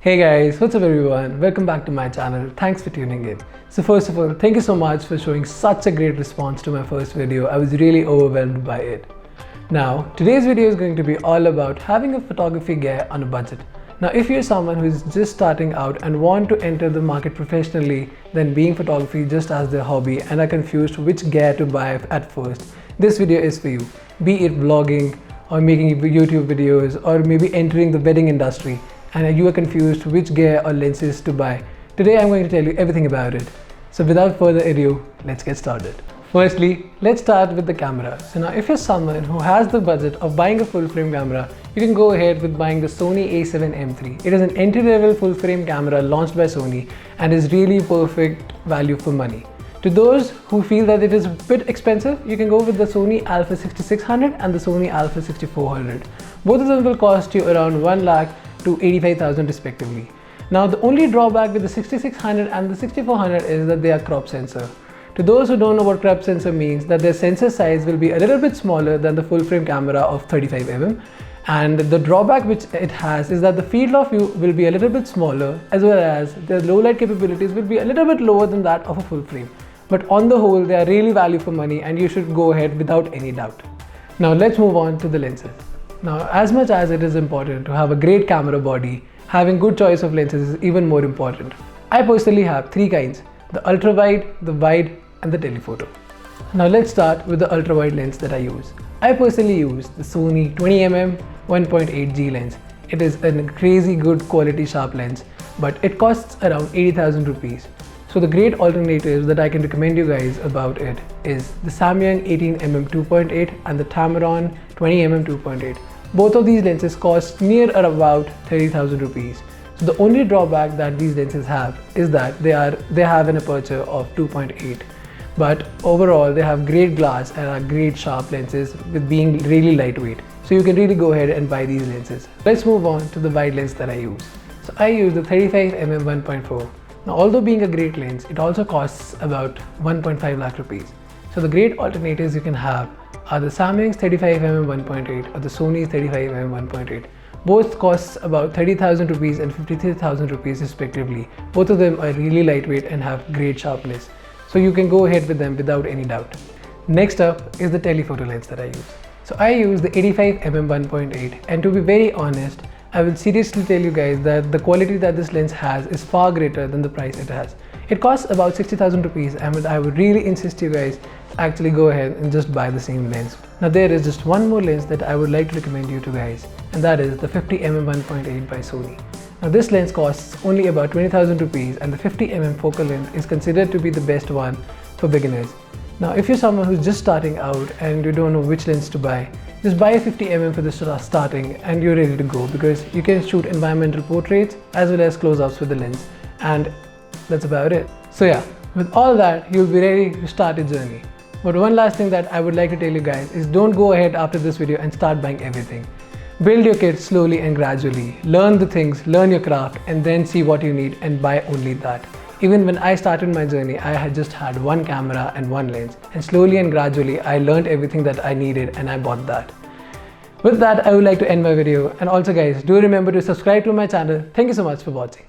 Hey guys, what's up everyone? Welcome back to my channel. Thanks for tuning in. So first of all, thank you so much for showing such a great response to my first video. I was really overwhelmed by it. Now, today's video is going to be all about having a photography gear on a budget. Now, if you're someone who is just starting out and want to enter the market professionally, then being photography just as their hobby and are confused which gear to buy at first, this video is for you. Be it vlogging or making YouTube videos or maybe entering the wedding industry, and you are confused which gear or lenses to buy. Today I'm going to tell you everything about it. So without further ado, let's get started. Firstly, let's start with the camera. So now if you're someone who has the budget of buying a full frame camera, you can go ahead with buying the Sony a7 M3. It is an entry-level full frame camera launched by Sony and is really perfect value for money. To those who feel that it is a bit expensive, you can go with the Sony Alpha 6600 and the Sony Alpha 6400. Both of them will cost you around 1 lakh to 85,000 respectively. Now the only drawback with the 6600 and the 6400 is that they are crop sensor. To those who don't know what crop sensor means, that their sensor size will be a little bit smaller than the full frame camera of 35mm, and the drawback which it has is that the field of view will be a little bit smaller, as well as the low light capabilities will be a little bit lower than that of a full frame. But on the whole, they are really value for money and you should go ahead without any doubt. Now let's move on to the lenses. Now, as much as it is important to have a great camera body, having good choice of lenses is even more important. I personally have three kinds: the ultra wide, the wide and the telephoto. Now let's start with the ultra wide lens that I use. I personally use the Sony 20mm 1.8G lens. It is a crazy good quality sharp lens, but it costs around 80,000 rupees. So the great alternatives that I can recommend you guys about it is the Samyang 18mm 2.8 and the Tamron 20mm 2.8. Both of these lenses cost near or about 30,000 rupees. So the only drawback that these lenses have is that they have an aperture of 2.8. But overall they have great glass and are great sharp lenses with being really lightweight. So you can really go ahead and buy these lenses. Let's move on to the wide lens that I use. So I use the 35mm 1.4. Now, although being a great lens, it also costs about 1.5 lakh rupees. So the great alternatives you can have are the Samyang's 35mm 1.8 or the Sony's 35mm 1.8. Both costs about 30,000 rupees and 53,000 rupees respectively. Both of them are really lightweight and have great sharpness. So you can go ahead with them without any doubt. Next up is the telephoto lens that I use. So I use the 85mm 1.8, and to be very honest, I will seriously tell you guys that the quality that this lens has is far greater than the price it has. It costs about 60,000 rupees, and I would really insist you guys actually go ahead and just buy the same lens. Now there is just one more lens that I would like to recommend you to guys, and that is the 50mm 1.8 by Sony. Now this lens costs only about 20,000 rupees, and the 50mm focal length is considered to be the best one for beginners. Now if you're someone who's just starting out and you don't know which lens to buy, just buy a 50mm for the starting and you're ready to go, because you can shoot environmental portraits as well as close-ups with the lens, and that's about it. So yeah, with all that, you'll be ready to start your journey. But one last thing that I would like to tell you guys is don't go ahead after this video and start buying everything. Build your kit slowly and gradually. Learn the things, learn your craft, and then see what you need and buy only that. Even when I started my journey, I had just had one camera and one lens, and slowly and gradually I learned everything that I needed and I bought that. With that, I would like to end my video, and also guys, do remember to subscribe to my channel. Thank you so much for watching.